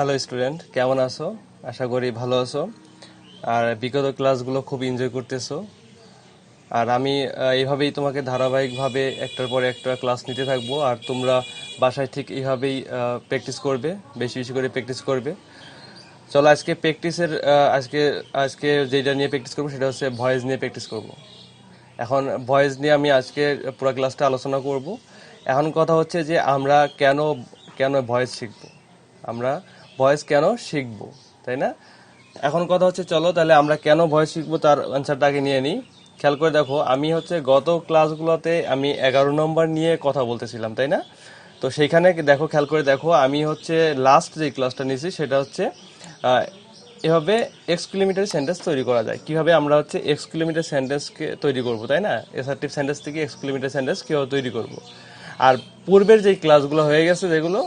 Hello student, কেমন আছো? আশা করি ভালো আছো। আর বিগত ক্লাসগুলো খুব এনজয় করতেছো। আর আমি এইভাবেই তোমাকে ধারাবাহিকভাবে একটার পর একটা ক্লাস নিতে থাকবো। আর তোমরা বাসায় ঠিক এইভাবেই প্র্যাকটিস করবে, বেশি বেশি করে প্র্যাকটিস করবে। চলো আজকে প্র্যাকটিসের আজকে আজকে যেটা নিয়ে প্র্যাকটিস করবো সেটা হচ্ছে ভয়েস নিয়ে প্র্যাকটিস করব। এখন ভয়েস নিয়ে আমি আজকে পুরো ক্লাসটা আলোচনা করব। এখন কথা হচ্ছে যে আমরা কেন কেন ভয়েস শিখব, আমরা ভয়েস কেন শিখব, তাই না? এখন কথা হচ্ছে চলো তাহলে আমরা কেন ভয়েস শিখবো তার অ্যান্সারটা আগে নিয়ে নিই। খেয়াল করে দেখো, আমি হচ্ছে গত ক্লাসগুলোতে আমি 11 নম্বর নিয়ে কথা বলতেছিলাম, তাই না? তো সেইখানে দেখো, খেয়াল করে দেখো, আমি হচ্ছে লাস্ট যে ক্লাসটা নিয়েছি সেটা হচ্ছে আহ, এভাবে এক্সক্লেমেটরি সেন্টেন্স তৈরি করা যায়। কিভাবে আমরা হচ্ছে এক্সক্লেমেটরি সেন্টেন্সকে তৈরি করব, তাই না? অ্যাসার্টিভ সেন্টেন্স থেকে এক্সক্লেমেটরি সেন্টেন্স কীভাবে তৈরি করব। আর পূর্বের যেই ক্লাসগুলো হয়ে গেছে যেগুলো,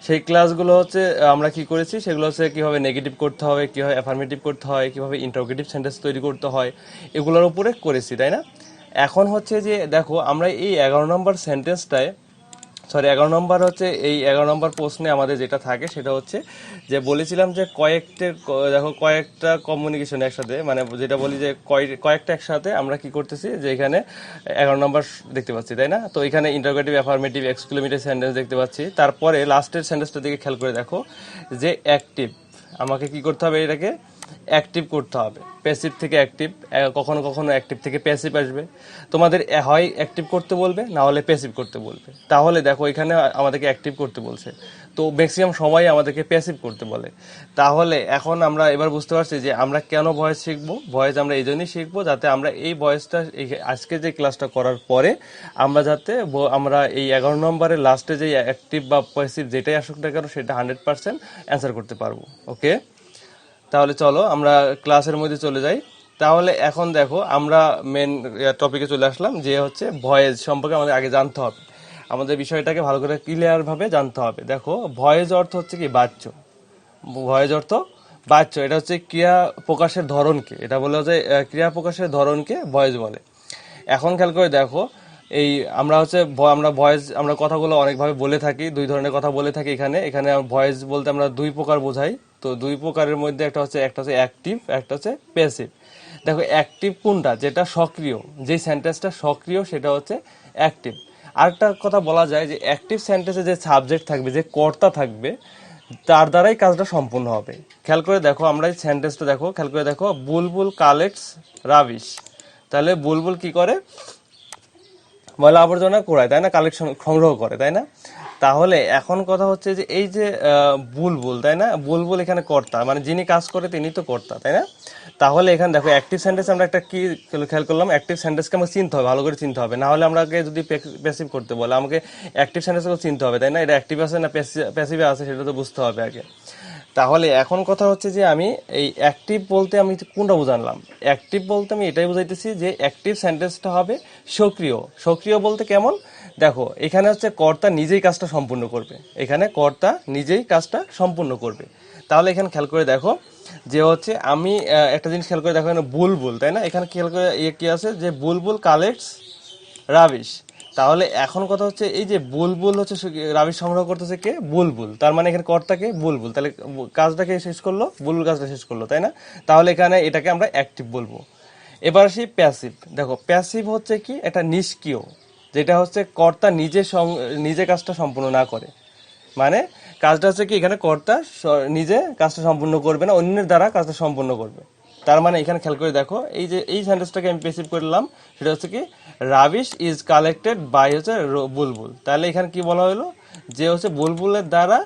সেই ক্লাসগুলো হচ্ছে আমরা কি করেছি সেগুলো হচ্ছে কীভাবে নেগেটিভ করতে হবে, কীভাবে অ্যাফার্মেটিভ করতে হয়, কীভাবে ইন্টারোগেটিভ সেন্টেন্স তৈরি করতে হয়, এগুলোর উপরে করেছি, তাই না? এখন হচ্ছে যে দেখো, আমরা এই 11 নম্বর সেন্টেন্সটায়, সরি 11 নম্বর হচ্ছে এই 11 নম্বর প্রশ্নে আমাদের যেটা থাকে সেটা হচ্ছে যে বলেছিলাম যে দেখো কয়েকটা কমিউনিকেশন একসাথে, মানে যেটা বলি যে কয়েকটা একসাথে আমরা কি করতেছি যে এখানে 11 নম্বর দেখতে পাচ্ছি, তাই না? তো এখানে ইন্টারোগেটিভ, অ্যাফার্মেটিভ, এক্সক্লেমেটরি সেন্টেন্স দেখতে পাচ্ছি। তারপরে লাস্টের সেন্টেন্সটার দিকে খেয়াল করে দেখো যে অ্যাক্টিভ, আমাকে কি করতে হবে, এটাকে অ্যাক্টিভ করতে হবে। প্যাসিভ থেকে অ্যাক্টিভ, কখনো কখনো অ্যাক্টিভ থেকে প্যাসিভ আসবে। তোমাদের হয় অ্যাক্টিভ করতে বলবে, না হলে প্যাসিভ করতে বলবে। তাহলে দেখো এখানে আমাদেরকে অ্যাক্টিভ করতে বলছে, তো ম্যাক্সিমাম সময় আমাদেরকে প্যাসিভ করতে বলে। তাহলে এখন আমরা এবার বুঝতে পারছি যে আমরা কেন ভয়েস শিখবো। ভয়েস আমরা এই জন্যই শিখবো যাতে আমরা এই ভয়েসটা আজকে যে ক্লাসটা করার পরে আমরা যাতে আমরা এই 11 নম্বরের লাস্টে যে অ্যাক্টিভ বা প্যাসিভ যেটাই আসুক না কেন সেটা 100% অ্যান্সার করতে পারবো। ওকে, তাহলে চলো আমরা ক্লাসের মধ্যে চলে যাই। তাহলে এখন দেখো, আমরা মেন টপিকে চলে আসলাম, যে হচ্ছে ভয়েস সম্পর্কে আমাদের আগে জানতে হবে। আমাদের বিষয়টাকে ভালো করে ক্লিয়ারভাবে জানতে হবে। দেখো, ভয়েস অর্থ হচ্ছে কি বাচ্য। ভয়েস অর্থ বাচ্য, এটা হচ্ছে ক্রিয়া প্রকাশের ধরনকে, এটা বলে যে ক্রিয়া প্রকাশের ধরনকে ভয়েস বলে। এখন খেয়াল করে দেখো, এই আমরা হচ্ছে আমরা ভয়েস, আমরা কথাগুলো অনেকভাবে বলে থাকি, দুই ধরনের কথা বলে থাকি। এখানে এখানে ভয়েস বলতে আমরা দুই প্রকার বোঝাই। তো দুই প্রকারের মধ্যে একটা হচ্ছে অ্যাক্টিভ, একটা হচ্ছে প্যাসিভ। দেখো অ্যাক্টিভ কোনটা, যেটা সক্রিয়, যেই সেন্টেন্সটা সক্রিয় সেটা হচ্ছে অ্যাক্টিভ। আরেকটা কথা বলা যায় যে অ্যাক্টিভ সেন্টেন্সে যে সাবজেক্ট থাকবে, যে কর্তা থাকবে, তার দ্বারাই কাজটা সম্পূর্ণ হবে। খেয়াল করে দেখো, আমরা এই সেন্টেন্সটা দেখো, খেয়াল করে দেখো, বুলবুল কালেক্টস রাবিশ। তাহলে বুলবুল কি করে, ময়লা আবর্জনা কুড়ায়, তাই না? কালেকশন, সংগ্রহ করে, তাই না? তাহলে এখন কথা হচ্ছে যে এই যে বুলবুল, তাই না? বুলবুল এখানে কর্তা, মানে যিনি কাজ করে তিনি তো কর্তা, তাই না? তাহলে এখানে দেখো অ্যাক্টিভ সেন্টেন্স আমরা একটা কি খেয়াল করলাম, অ্যাক্টিভ সেন্টেন্সকে আমাকে চিনতে হবে, ভালো করে চিনতে হবে। না হলে আমাকে যদি প্যাসিভ করতে বলে, আমাকে অ্যাক্টিভ সেন্টেন্সকে চিনতে হবে, তাই না? এটা অ্যাক্টিভ আছে না প্যাসিভে আছে সেটা তো বুঝতে হবে আগে। তাহলে এখন কথা হচ্ছে যে আমি এই অ্যাক্টিভ বলতে আমি কোনটা বোঝালাম। অ্যাক্টিভ বলতে আমি এটাই বুঝাইতেছি যে অ্যাক্টিভ সেন্টেন্সটা হবে সক্রিয়। সক্রিয় বলতে কেমন, দেখো এখানে হচ্ছে কর্তা নিজেই কাজটা সম্পূর্ণ করবে, এখানে কর্তা নিজেই কাজটা সম্পূর্ণ করবে। তাহলে এখানে খেয়াল করে দেখো যে হচ্ছে আমি একটা জিনিস খেয়াল করে দেখো, এখানে বুলবুল, তাই না? এখানে খেয়াল করে কি আছে, যে বুলবুল কালেক্টস রাবিশ। তাহলে এখন কথা হচ্ছে এই যে বুলবুল হচ্ছে রাবিশ সংগ্রহ করতেছে কে, বুলবুল। তার মানে এখানে কর্তাকে বুলবুল, তাহলে কাজটাকে শেষ করলো, বুলবুল কাজটা শেষ করলো, তাই না? তাহলে এখানে এটাকে আমরা অ্যাক্টিভ বলবো। এবার আসি প্যাসিভ। দেখো প্যাসিভ হচ্ছে কি, এটা নিষ্ক্রিয়, যেটা হচ্ছে কর্তা নিজে কাজটা সম্পূর্ণ না করে। মানে কাজটা হচ্ছে কি, এখানে কর্তা নিজে কাজটা সম্পূর্ণ করবে না, অন্যের দ্বারা কাজটা সম্পূর্ণ করবে। তার মানে এখানে খেয়াল করে দেখো, এই যে এই সেন্টেন্সটাকে আমি পেসিভ করলাম, সেটা হচ্ছে কি, রাবিশ ইজ কালেক্টেড বাই হচ্ছে বুলবুল। তাহলে এখানে কি বলা হলো, যে হচ্ছে বুলবুলের দ্বারা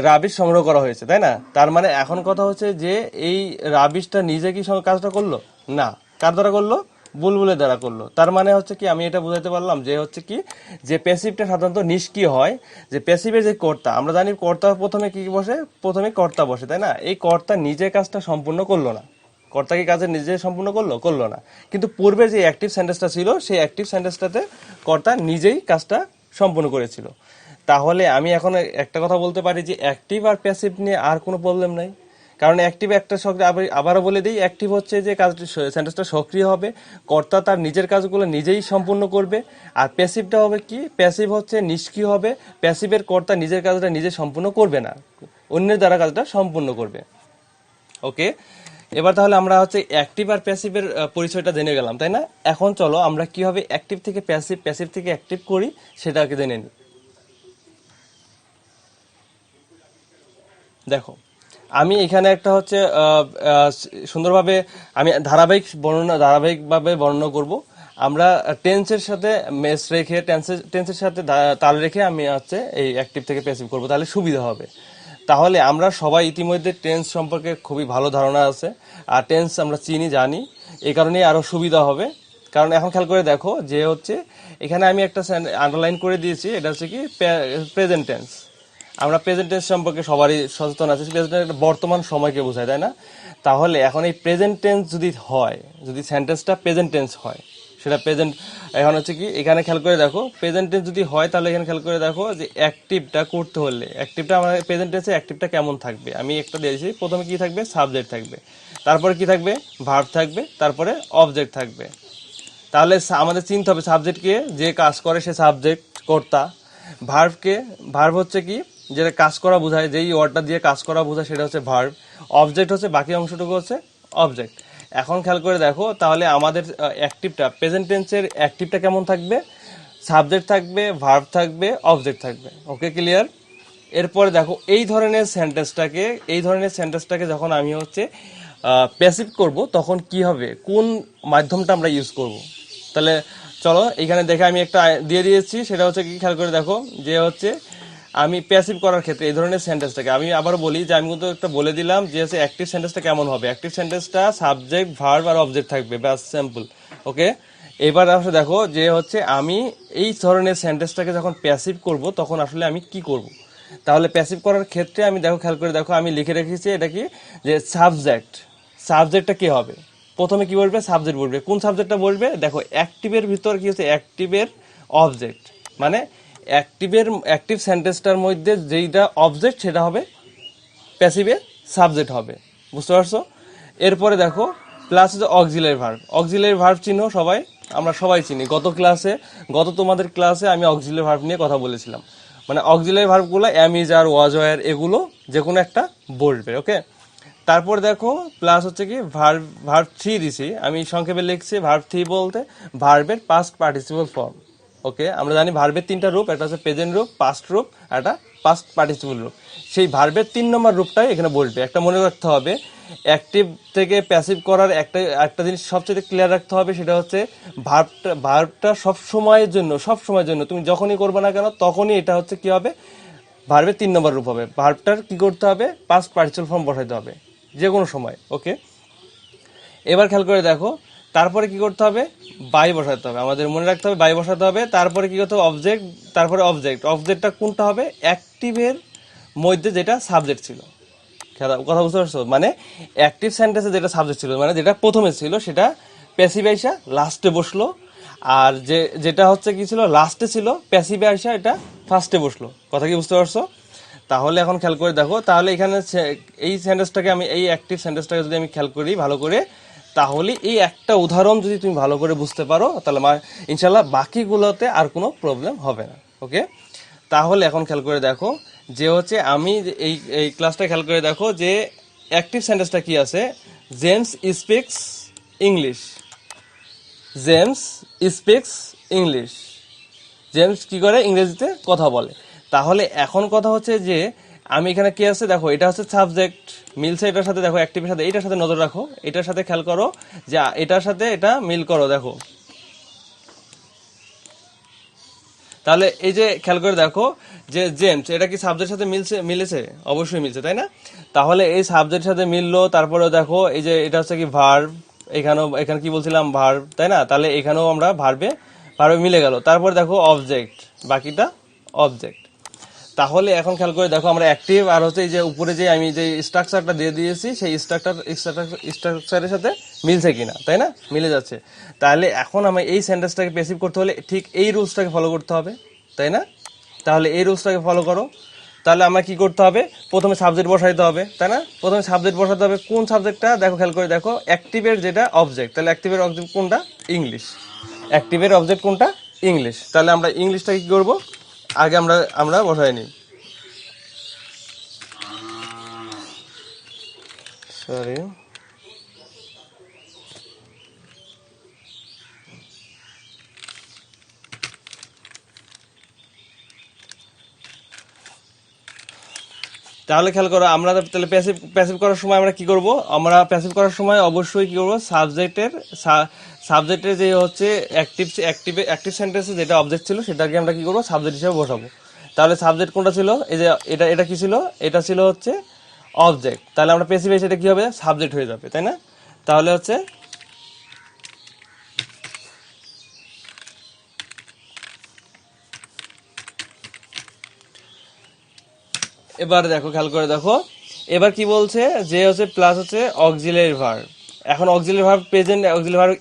রাবিশ সংগ্রহ করা হয়েছে, তাই না? তার মানে এখন কথা হচ্ছে যে এই রাবিশটা নিজে কি কাজটা করলো না, কার দ্বারা করলো, বুলবুলের দ্বারা করলো। তার মানে হচ্ছে কি, আমি এটা বুঝাতে পারলাম যে হচ্ছে কি, যে প্যাসিভটা সাধারণত নিষ্ক্রিয় হয়। যে প্যাসিভের যে কর্তা, আমরা জানি কর্তা প্রথমে কি বসে, প্রথমে কর্তা বসে, তাই না? এই কর্তা নিজে কাজটা সম্পূর্ণ করলো না, কর্তা কি কাজে নিজে সম্পূর্ণ করলো, করলো না। কিন্তু পূর্বে যে অ্যাক্টিভ সেন্টেন্সটা ছিল, সেই অ্যাক্টিভ সেন্টেন্সটাতে কর্তা নিজেই কাজটা সম্পূর্ণ করেছিল। তাহলে আমি এখন একটা কথা বলতে পারি যে অ্যাক্টিভ আর প্যাসিভ নিয়ে আর কোনো প্রবলেম নাই। কারণ অ্যাক্টিভ একটা সক্রিয়, আবারও বলে দিই, অ্যাক্টিভ হচ্ছে যে কাজটি সেন্টেন্সটা সক্রিয় হবে, কর্তা তার নিজের কাজগুলো নিজেই সম্পূর্ণ করবে। আর প্যাসিভটা হবে কি, প্যাসিভ হচ্ছে নিষ্ক্রিয় হবে, প্যাসিভের কর্তা নিজের কাজটা নিজে সম্পূর্ণ করবে না, অন্যের দ্বারা কাজটা সম্পূর্ণ করবে। ওকে, এবার তাহলে আমরা হচ্ছে অ্যাক্টিভ আর প্যাসিভের পরিচয়টা জেনে গেলাম, তাই না? এখন চলো আমরা কিভাবে অ্যাক্টিভ থেকে প্যাসিভ, প্যাসিভ থেকে অ্যাক্টিভ করি সেটাকে জেনে নিই। দেখো, আমি এখানে একটা হচ্ছে সুন্দরভাবে আমি ধারাবাহিকভাবে বর্ণনা করব। আমরা টেন্সের সাথে মেস রেখে, টেন্সের সাথে তাল রেখে আমি হচ্ছে এই অ্যাক্টিভ থেকে প্যাসিভ করব, তাহলে সুবিধা হবে। তাহলে আমরা সবাই ইতিমধ্যে টেন্স সম্পর্কে খুবই ভালো ধারণা আছে, আর টেন্স আমরা চিনি, জানি, এই কারণেই আরও সুবিধা হবে। কারণ এখন খেয়াল করে দেখো যে হচ্ছে এখানে আমি একটা আন্ডারলাইন করে দিয়েছি, এটা হচ্ছে কি প্রেজেন্ট টেন্স। আমরা প্রেজেন্ট টেন্স সম্পর্কে সবারই সচেতন আছে, প্রেজেন্ট টেন্স বর্তমান সময়কে বোঝায়, তাই না? তাহলে এখন এই প্রেজেন্ট টেন্স যদি হয়, যদি সেন্টেন্সটা প্রেজেন্ট টেন্স হয়, সেটা প্রেজেন্ট, এখন হচ্ছে কি এখানে খেয়াল করে দেখো প্রেজেন্ট টেন্স যদি হয়, তাহলে এখানে খেয়াল করে দেখো যে অ্যাক্টিভটা করতে হলে, অ্যাক্টিভটা আমার প্রেজেন্ট টেন্সে অ্যাক্টিভটা কেমন থাকবে আমি একটা দিয়েছি। প্রথমে কি থাকবে, সাবজেক্ট থাকবে, তারপরে কি থাকবে, ভার্ব থাকবে, তারপরে অবজেক্ট থাকবে। তাহলে আমাদের চিনতে হবে সাবজেক্টকে, যে কাজ করে সে সাবজেক্ট কর্তা। ভার্বকে, ভার্ব হচ্ছে কি যেটা কাজ করা বোঝায়, যেই ওয়ার্ডটা দিয়ে কাজ করা বোঝায় সেটা হচ্ছে ভার্ব। অবজেক্ট হচ্ছে বাকি অংশটুকু হচ্ছে অবজেক্ট। এখন খেয়াল করে দেখো তাহলে আমাদের অ্যাক্টিভটা, প্রেজেন্ট টেন্সের অ্যাক্টিভটা কেমন থাকবে, সাবজেক্ট থাকবে, ভার্ব থাকবে, অবজেক্ট থাকবে। ওকে, ক্লিয়ার? এরপরে দেখো এই ধরনের সেন্টেন্সটাকে যখন আমি হচ্ছে প্যাসিভ করব, তখন কি হবে, কোন মাধ্যমটা আমরা ইউজ করব। তাহলে চলো এখানে দেখে আমি একটা দিয়ে দিয়েছি, সেটা হচ্ছে কি, খেয়াল করে দেখো যে হচ্ছে আমি প্যাসিভ করার ক্ষেত্রে এই ধরনের সেন্টেন্সটাকে আমি আবার বলি যে আমি কিন্তু একটা বলে দিলাম যে হচ্ছে অ্যাক্টিভ সেন্টেন্সটা কেমন হবে। অ্যাক্টিভ সেন্টেন্সটা সাবজেক্ট, ভার্ব আর অবজেক্ট থাকবে, ব্যাস, সিম্পল। ওকে, এবার আসলে দেখো যে হচ্ছে আমি এই ধরনের সেন্টেন্সটাকে যখন প্যাসিভ করব, তখন আসলে আমি কি করব। তাহলে প্যাসিভ করার ক্ষেত্রে আমি দেখো, খেয়াল করে দেখো আমি লিখে রেখেছি এটা কি, যে সাবজেক্টটা কি হবে, প্রথমে কি বলবে, সাবজেক্ট বলবে। কোন সাবজেক্টটা বলবে, দেখো অ্যাক্টিভের ভিতর কি হচ্ছে, অ্যাক্টিভের অবজেক্ট, মানে অ্যাক্টিভ সেন্টেন্সটার মধ্যে যেইটা অবজেক্ট সেটা হবে প্যাসিভে সাবজেক্ট হবে, বুঝতে পারছো? এরপরে দেখো প্লাস হচ্ছে অক্সিলারি ভার্ব চিনো সবাই, আমরা সবাই চিনি। গত তোমাদের ক্লাসে আমি অক্সিলারি ভার্ব নিয়ে কথা বলেছিলাম। মানে অক্সিলারি ভার্বগুলো am, is, are, was, were, এগুলো যে কোনো একটা বলবে। ওকে, তারপর দেখো প্লাস হচ্ছে কি ভার্ব থ্রি দিছি, আমি সংক্ষেপে লিখছি ভার্ব থ্রি বলতে ভার্বের পাস্ট পার্টিসিপল ফর্ম। ওকে, আমরা জানি ভার্বের তিনটা রূপ, একটা হচ্ছে প্রেজেন্ট রূপ, পাস্ট রূপ, একটা পাস্ট পার্টিসিপল রূপ। সেই ভার্বের 3 নম্বর রূপটাই এখানে বলবে। একটা মনে রাখতে হবে, অ্যাক্টিভ থেকে প্যাসিভ করার একটা জিনিস সবচেয়ে ক্লিয়ার রাখতে হবে, সেটা হচ্ছে ভার্বটা সব সময়ের জন্য তুমি যখনই করবে না কেন তখনই এটা হচ্ছে কি হবে, ভার্বের 3 নম্বর রূপ হবে। ভার্বটার কি করতে হবে, পাস্ট পার্টিসিপল ফর্ম বসাইতে হবে যে কোনো সময়। ওকে, এবার খেয়াল করে দেখো তারপরে কি করতে হবে, বাই বসাতে হবে, আমাদের মনে রাখতে হবে বাই বসাতে হবে। তারপরে কি করতে হবে, অবজেক্ট, তারপরে অবজেক্টটা কোনটা হবে, অ্যাক্টিভের মধ্যে যেটা সাবজেক্ট ছিল। কথা বুঝতে পারছো? মানে অ্যাক্টিভ সেন্টেন্সে যেটা সাবজেক্ট ছিল, মানে যেটা প্রথমে ছিল, সেটা প্যাসিভ আইসা লাস্টে বসলো। আর যেটা হচ্ছে কি ছিল, লাস্টে ছিল, প্যাসিভে আইসা এটা ফার্স্টে বসলো। কথা কি বুঝতে পারছো? তাহলে এখন খেয়াল করে দেখো, তাহলে এখানে এই সেন্টেন্সটাকে আমি, এই অ্যাক্টিভ সেন্টেন্সটাকে যদি আমি খেয়াল করি ভালো করে, তাহলে এই একটা উদাহরণ যদি তুমি ভালো করে বুঝতে পারো, তাহলে ইনশাল্লাহ বাকিগুলোতে আর কোনো প্রবলেম হবে না। ওকে, তাহলে এখন খেয়াল করে দেখো যে হচ্ছে আমি এই এই ক্লাসটা খেয়াল করে দেখো যে অ্যাক্টিভ সেন্টেন্সটা কি আছে, James speaks English. James speaks English, James কি করে, ইংরেজিতে কথা বলে। তাহলে এখন কথা হচ্ছে যে আমি এখানে কি আছে, দেখো এটা হচ্ছে সাবজেক্ট, মিলছে এটার সাথে, দেখো অ্যাক্টিভের সাথে, এটার সাথে নজর রাখো, এটার সাথে খেয়াল করো যে এটার সাথে এটা মিল করো, দেখো। তাহলে এই যে খেয়াল করে দেখো যে জেমস, এটা কি সাবজেক্টের সাথে মিলেছে? অবশ্যই মিলছে, তাই না? তাহলে এই সাবজেক্টের সাথে মিললো। তারপরে দেখো এই যে এটা হচ্ছে কি ভার্ব, এখানে কি বলছিলাম, ভার্ব, তাই না? তাহলে এখানেও আমরা ভার্বে মিলে গেল। তারপর দেখো অবজেক্ট, বাকিটা অবজেক্ট। তাহলে এখন খেয়াল করে দেখো আমরা অ্যাক্টিভ আর হচ্ছে এই যে উপরে যে আমি যে স্ট্রাকচারটা দিয়ে দিয়েছি, সেই স্ট্রাকচারের সাথে মিলছে কিনা, তাই না? মিলে যাচ্ছে। তাহলে এখন আমি এই সেন্টেন্সটাকে প্যাসিভ করতে হলে ঠিক এই রুলসটাকে ফলো করতে হবে, তাই না? তাহলে এই রুলসটাকে ফলো করো। তাহলে আমরা কি করতে হবে, প্রথমে সাবজেক্ট বসাইতে হবে, তাই না? প্রথমে সাবজেক্ট বসাতে হবে। কোন সাবজেক্টটা দেখো, খেয়াল করে দেখো, অ্যাক্টিভের যেটা অবজেক্ট, তাহলে অ্যাক্টিভের অবজেক্ট কোনটা? ইংলিশ। অ্যাক্টিভের অবজেক্ট কোনটা? ইংলিশ। তাহলে আমরা ইংলিশটা কি করব, আগে আমরা আমরা বসাই নিই। সরি, তাহলে খেয়াল করো, আমরা তাহলে প্যাসিভ প্যাসিভ করার সময় আমরা কি করব, আমরা প্যাসিভ করার সময় অবশ্যই কি করব, সাবজেক্টের যে হচ্ছে অ্যাক্টিভ সেন্টেন্সে যেটা অবজেক্ট ছিল সেটাকে আমরা কি করব, সাবজেক্ট হিসেবে বসাবো। তাহলে সাবজেক্ট কোনটা ছিল, এই যে এটা এটা কি ছিল, এটা ছিল হচ্ছে অবজেক্ট। তাহলে আমরা প্যাসিভ এসে এটা কি হবে, সাবজেক্ট হয়ে যাবে, তাই না? তাহলে হচ্ছে এবার দেখো, খেয়াল করে দেখো, এবার কি বলছে, যে হচ্ছে প্লাস হচ্ছে অক্সিলারি ভার্ব। এখন auxiliary verb present auxiliary verb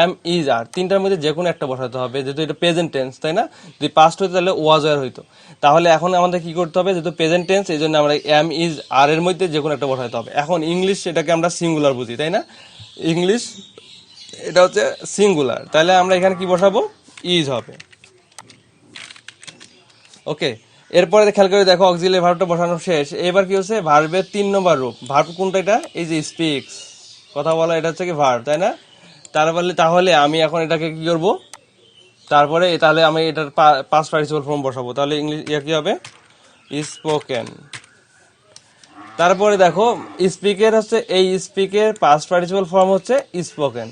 am is are তিনটার মধ্যে যে কোনো একটা বসাতে হবে, যেহেতু এটা প্রেজেন্ট টেন্স, তাই না? যদি পাস্ট হতো তাহলে ওয়াজ ওয়ার হইতো। তাহলে এখন আমাদের কি করতে হবে, যেহেতু প্রেজেন্ট টেন্স, এই জন্য আমরা এম ইজ আর এর মধ্যে যে কোনো একটা বসাতে হবে। এখন ইংলিশ এটাকে আমরা সিঙ্গুলার বুঝি, তাই না? ইংলিশ এটা হচ্ছে সিঙ্গুলার, তাহলে আমরা এখানে কি বসাবো, ইজ হবে। ওকে, এরপরে খেয়াল করে দেখো, অক্সিলারি ভার্বটা বসানো শেষ। এবার কি হচ্ছে, ভার্বের 3 নম্বর রূপ। ভার্ব কোনটা? এটা এই যে স্পিক্স, কথা বলা, এটা হচ্ছে কি ভার্ব, তাই না? তাহলে আমি এখন এটাকে কি করব, তারপরে তাহলে আমি এটার পাস্ট পার্টিসিপল ফর্ম বসাবো। তাহলে ইংলিশ কি হবে, স্পোকেন। তারপরে দেখো, স্পিকের হচ্ছে, এই স্পিকের পাস্ট পার্টিসিপল ফর্ম হচ্ছে স্পোকেন।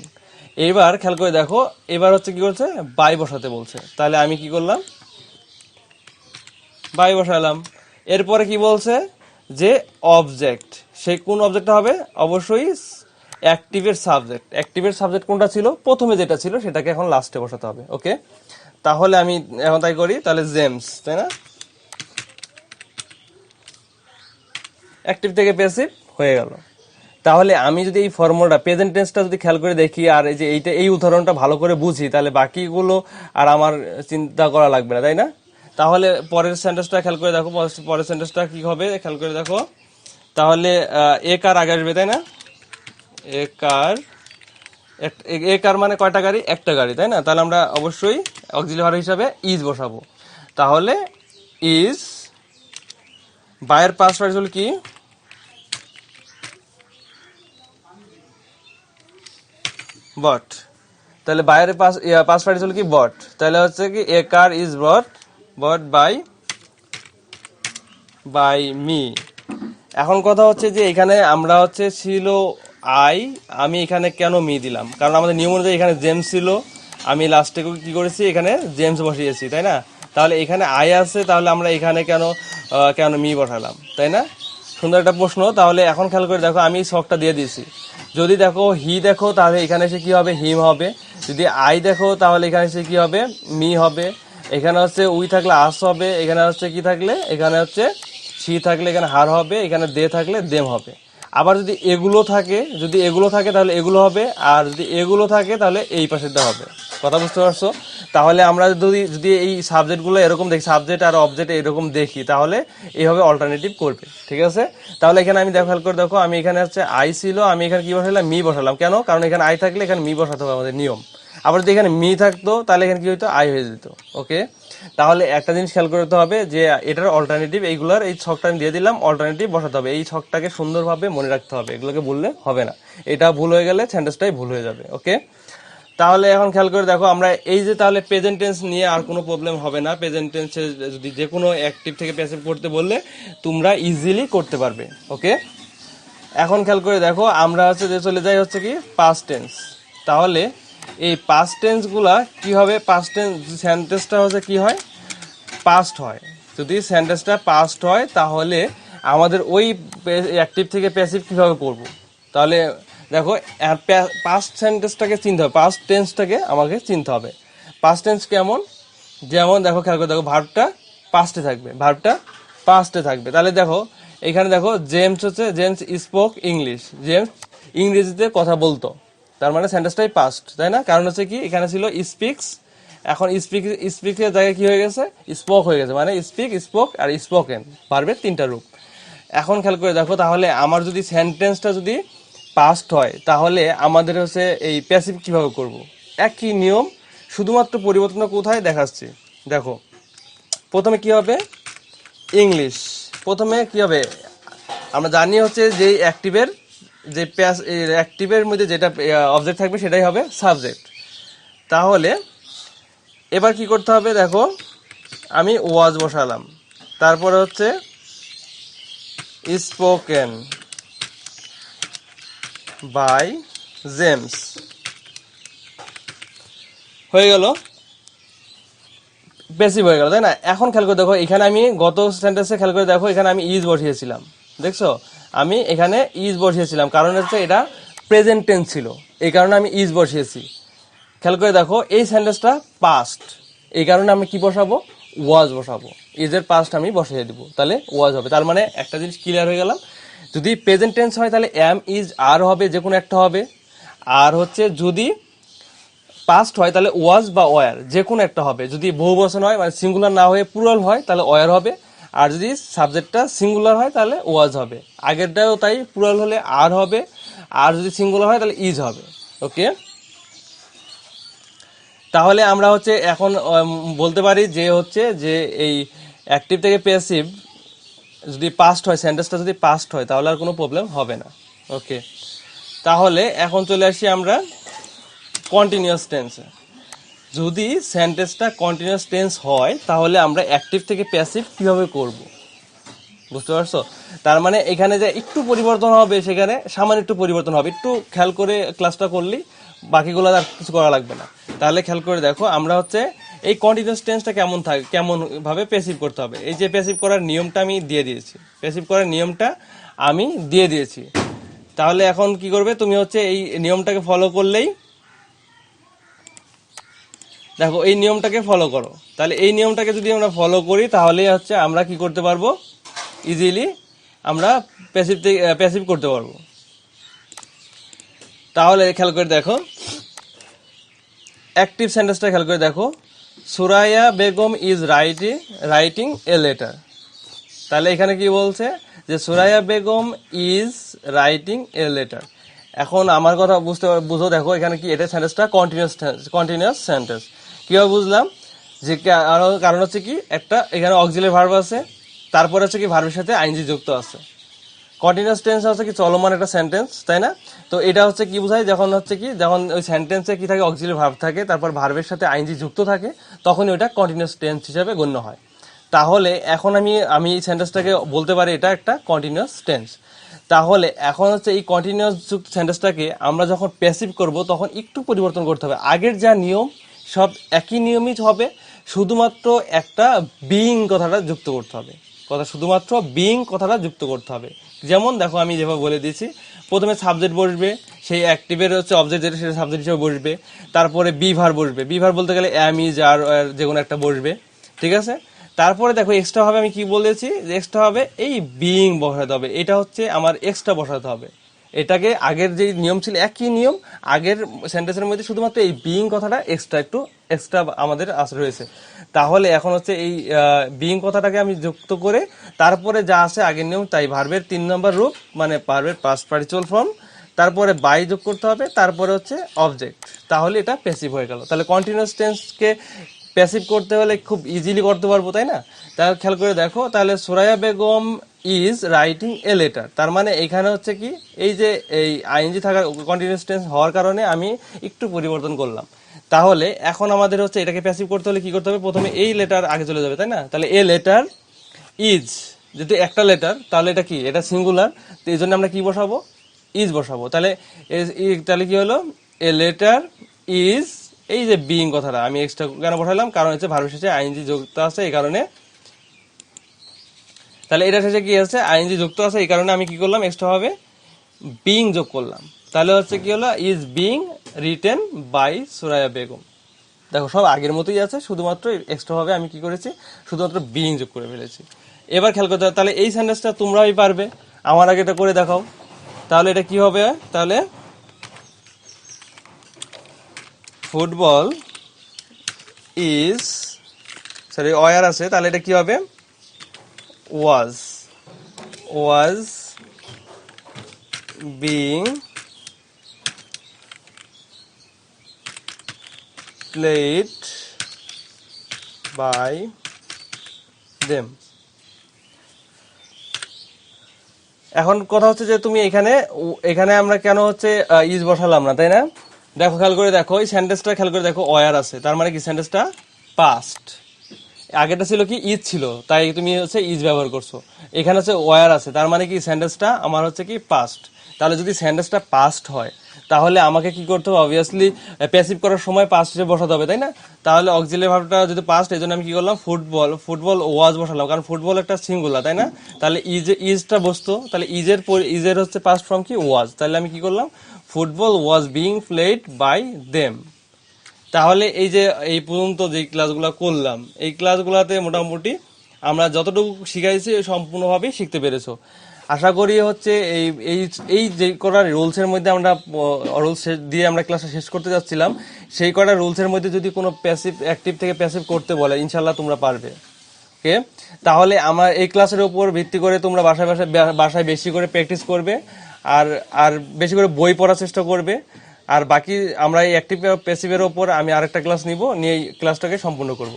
এবার খেয়াল করে দেখো, এবার হচ্ছে কি করছে, বাই বসাতে বলছে। তাহলে আমি কি করলাম, বাই বসালাম। এরপরে কি বলছে, যে অবজেক্ট, সেই কোন অবজেক্টটা হবে, অবশ্যই অ্যাক্টিভের সাবজেক্ট। অ্যাক্টিভের সাবজেক্ট কোনটা ছিল, প্রথমে যেটা ছিল সেটাকে এখন লাস্টে বসাতে হবে। ওকে, তাহলে আমি এখন তাই করি, তাহলে জেমস, তাই না? অ্যাক্টিভ থেকে প্যাসিভ হয়ে গেল। তাহলে আমি যদি এই ফর্মুলাটা, প্রেজেন্ট টেন্সটা যদি খেয়াল করে দেখি, আর এই যে এই উদাহরণটা ভালো করে বুঝি, তাহলে বাকিগুলো আর আমার চিন্তা করা লাগবে না, তাই না? তাহলে পরের সেন্টেন্সটা খেয়াল করে দেখো, পরের সেন্টেন্সটা কি হবে, খেয়াল করে দেখো। তাহলে এ কার আগে আসবে, তাই না? এ কার, এ কার মানে কয়টা গাড়ি, একটা গাড়ি, তাই না? তাহলে আমরা অবশ্যই অক্সিলারি ভার্ব হিসাবে ইজ বসাবো। তাহলে ইজ, বায়ের পাস্ট পার্টিসিপল কি, বট। তাহলে বাইরের পাস পার্টিসিপল কি, বট। তাহলে হচ্ছে কি, a car is bought, bought by me. এখন কথা হচ্ছে যে এখানে আমরা হচ্ছে ছিল আই, আমি এখানে কেন মি দিলাম, কারণ আমাদের নিয়ম অনুযায়ী এখানে জেমস ছিল, আমি লাস্টে কি করেছি, এখানে জেমস বসিয়েছি, তাই না? তাহলে এখানে আই আছে, তাহলে আমরা এখানে কেন কেন মি বসালাম, তাই না? সুন্দর একটা প্রশ্ন। তাহলে এখন খেয়াল করে দেখো, আমি শখটা দিয়ে দিয়েছি। যদি দেখো হি দেখো, তাহলে এখানে এসে কি হবে, হিম হবে। যদি আই দেখো, তাহলে এখানে এসে কি হবে, মি হবে। এখানে হচ্ছে উই থাকলে আস হবে। এখানে হচ্ছে কি থাকলে, এখানে হচ্ছে সি থাকলে এখানে হার হবে। এখানে দে থাকলে দেম হবে। আবার যদি এগুলো থাকে তাহলে এগুলো হবে। আর যদি এগুলো থাকে তাহলে এই পাশেরটা হবে। কথা বুঝতে পারছো? তাহলে আমরা যদি যদি এই সাবজেক্টগুলো এরকম দেখি, সাবজেক্ট আর অবজেক্ট এরকম দেখি, তাহলে এইভাবে অল্টারনেটিভ করবে। ঠিক আছে? তাহলে এখানে আমি খেয়াল করে দেখো, আমি এখানে হচ্ছে আই ছিল, আমি এখানে কি বসালাম, মি বসালাম। কেন? কারণ এখানে আই থাকলে এখানে মি বসাতে হবে, আমাদের নিয়ম। আবার যদি এখানে মি থাকতো তাহলে এখানে কি হইতো, আই হয়ে যেত। ওকে, তাহলে একটা জিনিস খেয়াল করতে হবে, যে এটার অল্টারনেটিভ, এইগুলোর এই ছকটা আমি দিয়ে দিলাম, অল্টারনেটিভ বসাতে হবে। এই ছকটাকে সুন্দরভাবে মনে রাখতে হবে, এগুলোকে বললে হবে না। এটা ভুল হয়ে গেলে সেন্টেন্সটাই ভুল হয়ে যাবে। ওকে, তাহলে এখন খেয়াল করে দেখো, আমরা এই যে তাহলে প্রেজেন্ট টেন্স নিয়ে আর কোনো প্রবলেম হবে না। প্রেজেন্ট টেন্সে যদি যে কোনো অ্যাক্টিভ থেকে প্যাসিভ করতে বললে তোমরা ইজিলি করতে পারবে। ওকে, এখন খেয়াল করে দেখো, আমরা হচ্ছে যে চলে যাই হচ্ছে কি পাস্ট টেন্স। তাহলে এই পাস্ট টেন্সগুলা কি হবে, পাস্ট টেন্স সেন্টেন্সটা হচ্ছে কি হয়, পাস্ট হয়। যদি সেন্টেন্সটা পাস্ট হয় তাহলে আমাদের ওই অ্যাক্টিভ থেকে প্যাসিভ কিভাবে করব। তাহলে দেখো, পাস্ট সেন্টেন্সটাকে চিনতে হবে, পাস্ট টেন্সটাকে আমাকে চিনতে হবে। পাস্ট টেন্স কেমন, যেমন দেখো, খেয়াল করে দেখো, ভার্বটা পাস্টে থাকবে। তাহলে দেখো, এখানে দেখো, জেমস স্পোক ইংলিশ, জেমস ইংরেজিতে কথা বলতো, তার মানে সেন্টেন্সটাই পাস্ট, তাই না? কারণ হচ্ছে কি, এখানে ছিল স্পিক্স, এখন স্পিক স্পিকের জায়গায় কি হয়ে গেছে, স্পোক হয়ে গেছে, মানে স্পিক, স্পোক আর স্পোকেন ভার্বের 3টা রূপ। এখন খেয়াল করে দেখো, তাহলে আমার যদি সেন্টেন্সটা যদি পাস্ট হয় তাহলে আমাদের হচ্ছে এই প্যাসিভ কিভাবে করব, একই নিয়ম, শুধুমাত্র পরিবর্তন কোথায় দেখাচ্ছি। দেখো প্রথমে কি হবে, ইংলিশ। প্রথমে কি হবে, আমরা জানি হচ্ছে যে অ্যাক্টিভের যে অ্যাক্টিভের মধ্যে যেটা অবজেক্ট থাকবে সেটাই হবে সাবজেক্ট। তাহলে এবার কি করতে হবে, দেখো আমি ওয়াজ বসালাম, তারপরে হচ্ছে স্পোকেন বাই জেমস, হয়ে গেল, প্যাসিভ হয়ে গেল, তাই না? এখন খেয়াল করে দেখো, এখানে আমি গত সেন্টেন্সে খেয়াল করে দেখো, এখানে আমি ইজ বসিয়েছিলাম, দেখছো আমি এখানে ইজ বসিয়েছিলাম, কারণ হচ্ছে এটা প্রেজেন্ট টেন্স ছিল, এই কারণে আমি ইজ বসিয়েছি। খেয়াল করে দেখো এই সেন্টেন্সটা পাস্ট, এই কারণে আমি কি বসাবো, ওয়াজ বসাবো, ইজের পাস্ট আমি বসিয়ে দিব, তাহলে ওয়াজ হবে। তার মানে একটা জিনিস ক্লিয়ার হয়ে গেলাম, যদি প্রেজেন্ট টেন্স হয় তাহলে এম, ইজ, আর হবে, যে কোনো একটা হবে। আর হচ্ছে যদি পাস্ট হয় তাহলে ওয়াজ বা ওয়ার, যে কোনো একটা হবে। যদি বহুবচন হয় মানে সিঙ্গুলার না হয়ে প্লুরাল হয় তাহলে ওয়ার হবে, আর যদি সাবজেক্টটা সিঙ্গুলার হয় তাহলে ওয়াজ হবে। আগেরটাও তাই, প্লুরাল হলে আর হবে, আর যদি সিঙ্গুলার হয় তাহলে ইজ হবে। ওকে, তাহলে আমরা হচ্ছে এখন বলতে পারি যে হচ্ছে যে এই অ্যাক্টিভ থেকে প্যাসিভ যদি পাস্ট হয়, সেন্টেন্সটা যদি পাস্ট হয় তাহলে আর কোনো প্রবলেম হবে না। ওকে, তাহলে এখন চলে আসি আমরা কন্টিনিউয়াস টেন্সে। যদি সেন্টেন্সটা কন্টিনিউয়াস টেন্স হয় তাহলে আমরা অ্যাক্টিভ থেকে প্যাসিভ কিভাবে করব, বুঝতে পারছো? তার মানে এখানে যে একটু পরিবর্তন হবে, সেখানে সামান্য একটু পরিবর্তন হবে, একটু খেয়াল করে ক্লাসটা করলেই বাকিগুলো আর কিছু করা লাগবে না। তাহলে খেয়াল করে দেখো, আমরা হচ্ছে এই কন্টিনিউয়াস টেন্সটা কেমন থাকে, কেমন ভাবে প্যাসিভ করতে হবে, এই যে প্যাসিভ করার নিয়মটা আমি দিয়ে দিয়েছি, প্যাসিভ করার নিয়মটা আমি দিয়ে দিয়েছি। তাহলে এখন কি করবে, তুমি হচ্ছে এই নিয়মটাকে ফলো করলেই, দেখো এই নিয়মটাকে ফলো করো, তাহলে এই নিয়মটাকে যদি আমরা ফলো করি তাহলে হচ্ছে আমরা কি করতে পারবো, ইজিলি আমরা প্যাসিভ করতে পারবো। তাহলে খেয়াল করে দেখো অ্যাক্টিভ সেন্টেন্সটা খেয়াল করে দেখো, Suraiya Begum is writing a letter. তাহলে এখানে কি বলছে যে Suraiya Begum is writing a letter. এখন আমার কথা বুঝো, দেখো এখানে কি, এটা সেন্টেন্সটা কন্টিনিউয়াস সেন্টেন্স। কিভাবে বুঝলাম, যে কারণ হচ্ছে কি, একটা এখানে অক্সিলারি ভার্ব আছে, তারপরে হচ্ছে কি ভার্বের সাথে আইএনজি যুক্ত আছে। কন্টিনিউয়াস টেন্স হচ্ছে কি চলমান একটা সেন্টেন্স, তাই না? তো এটা হচ্ছে কি বোঝায়, যখন হচ্ছে কি, যখন ওই সেন্টেন্সে কি থাকে, অক্সিলারি ভার্ব থাকে, তারপর ভার্বের সাথে আইএনজি যুক্ত থাকে, তখনই ওটা কন্টিনিউয়াস টেন্স হিসেবে গণ্য হয়। তাহলে এখন আমি এই সেন্টেন্সটাকে বলতে পারি এটা একটা কন্টিনিউয়াস টেন্স। তাহলে এখন হচ্ছে এই কন্টিনিউয়াস যুক্ত সেন্টেন্সটাকে আমরা যখন প্যাসিভ করব তখন একটু পরিবর্তন করতে হবে। আগের যা নিয়ম সব একই নিয়মই হবে, শুধুমাত্র একটা বিইং কথাটা যুক্ত করতে হবে, শুধুমাত্র বিইং কথাটা যুক্ত করতে হবে। যেমন দেখো আমি যেভাবে বলে দিয়েছি, প্রথমে সাবজেক্ট বসবে, সেই অ্যাক্টিভের হচ্ছে অবজেক্ট যেটা সেটা সাবজেক্ট হিসেবে বসবে, তারপরে বি ভার্ব বসবে, বি ভার্ব বলতে গেলে এম, ইজ, আর যে কোনো একটা বসবে, ঠিক আছে? তারপরে দেখো এক্সট্রা হবে, আমি কি বলেছি যে এক্সট্রা হবে এই বিইং বসাতে হবে, এটা হচ্ছে আমার এক্সট্রা বসাতে হবে। এটাকে আগের যে নিয়ম ছিল একই নিয়ম, আগের সেন্টেন্সের মধ্যে শুধুমাত্র এই বিইং কথাটা এক্সট্রা আমাদের রয়েছে। তাহলে এখন হচ্ছে এই বিইং কথাটাকে আমি যুক্ত করে তারপরে যা আছে আগের নিয়ম তাই, ভার্বের 3 নম্বর রূপ মানে ভার্বের পাস্ট পার্টিসিপল ফর্ম, তারপরে বাই যোগ করতে হবে, তারপরে হচ্ছে অবজেক্ট, তাহলে এটা প্যাসিভ হয়ে গেল। তাহলে কন্টিনিউয়াস টেন্সকে প্যাসিভ করতে হলে খুব ইজিলি করতে পারবো, তাই না? তাহলে খেয়াল করে দেখো, তাহলে Suraiya Begum is writing a letter, তার মানে এখানে হচ্ছে কি, এই যে এই আইএনজি থাকার কন্টিনিউয়াস টেন্স হওয়ার কারণে আমি একটু পরিবর্তন করলাম। তাহলে এখন আমাদের হচ্ছে এটাকে প্যাসিভ করতে হলে কি করতে হবে, প্রথমে এই লেটার আগে চলে যাবে, তাই না? তাহলে এ লেটার ইজ, যদি একটা লেটার তাহলে এটা কি, এটা সিঙ্গুলার, তো এই জন্য আমরা কি বসাবো, ইজ বসাবো। তাহলে তাহলে কি হলো, এ লেটার ইজ, এই যে বিইং কথাটা আমি এক্সট্রা কেন বসালাম, কারণ হচ্ছে ভার্বের শেষে আইএনজি যুক্ত আছে এই কারণে। তাহলে এটা শেষে কি আছে, আইএনজি যুক্ত আছে, এই কারণে আমি কি করলাম, এক্সট্রা ভাবে বিইং যোগ করলাম। তাহলে হচ্ছে কি হলো, is being written by Suraiya Begum. দেখো সব আগের মতোই আছে, শুধুমাত্র এক্সট্রা ভাবে আমি কি করেছি, শুধুমাত্র বিইং যোগ করে ফেলেছি। এবার খেয়াল করতে হবে, তাহলে এই সেন্টেন্সটা তোমরাই পারবে, আমার আগে এটা করে দেখাও। তাহলে এটা কি হবে, তাহলে ফুটবল ইজ, সরি ওয়ার আছে, তাহলে এটা কি হবে? Was, was being played by them. এখন কথা হচ্ছে যে তুমি এখানে এখানে আমরা কেন হচ্ছে ইজ বসালাম না, তাই না? দেখো, খেয়াল করে দেখো, এই সেন্টেন্সটা খেয়াল করে দেখো, ওয়ার আছে, তার মানে কি সেন্টেন্সটা পাস্ট। আগেটা ছিল কি ইজ ছিল, তাই তুমি হচ্ছে ইজ ব্যবহার করছো। এখানে হচ্ছে ওয়ার আছে, তার মানে কি সেন্টেন্সটা আমার হচ্ছে কি পাস্ট। তাহলে যদি সেন্টেন্সটা পাস্ট হয় তাহলে আমাকে কি করতে হবে? অবভিয়াসলি প্যাসিভ করার সময় পাস্ট হিসেবে বসাতে হবে, তাই না? তাহলে অক্সিলারি ভার্বটা যদি পাস্ট, এই জন্য আমি কি করলাম? ফুটবল, ফুটবল ওয়াজ বসালাম, কারণ ফুটবল একটা সিঙ্গুলার, তাই না? তাহলে ইজটা বসতো, তাহলে ইজের হচ্ছে পাস্ট ফর্ম কি? ওয়াজ। তাহলে আমি কি করলাম? Football was being played by them. তাহলে এই যে এই পর্যন্ত যে ক্লাসগুলো করলাম, এই ক্লাসগুলোতে মোটামুটি আমরা যতটুকু শিখাইছি সম্পূর্ণভাবে শিখতে পেরেছো। আশা করি হচ্ছে এই এই এই যে কটা রুলসের মধ্যে আমরা রুলস দিয়ে আমরা ক্লাসটা শেষ করতে যাচ্ছিলাম, সেই কটা রুলসের মধ্যে যদি কোনো প্যাসিভ অ্যাক্টিভ থেকে প্যাসিভ করতে বলে, ইনশাল্লাহ তোমরা পারবে। ওকে, তাহলে আমার এই ক্লাসের উপর ভিত্তি করে তোমরা বাসায় বাসায় বাসায় বেশি করে প্র্যাকটিস করবে, আর আর বেশি করে বই পড়ার চেষ্টা করবে। আর বাকি আমরা এই অ্যাক্টিভ প্যাসিভের ওপর আমি আরেকটা ক্লাস নিয়ে এই ক্লাসটাকে সম্পূর্ণ করব।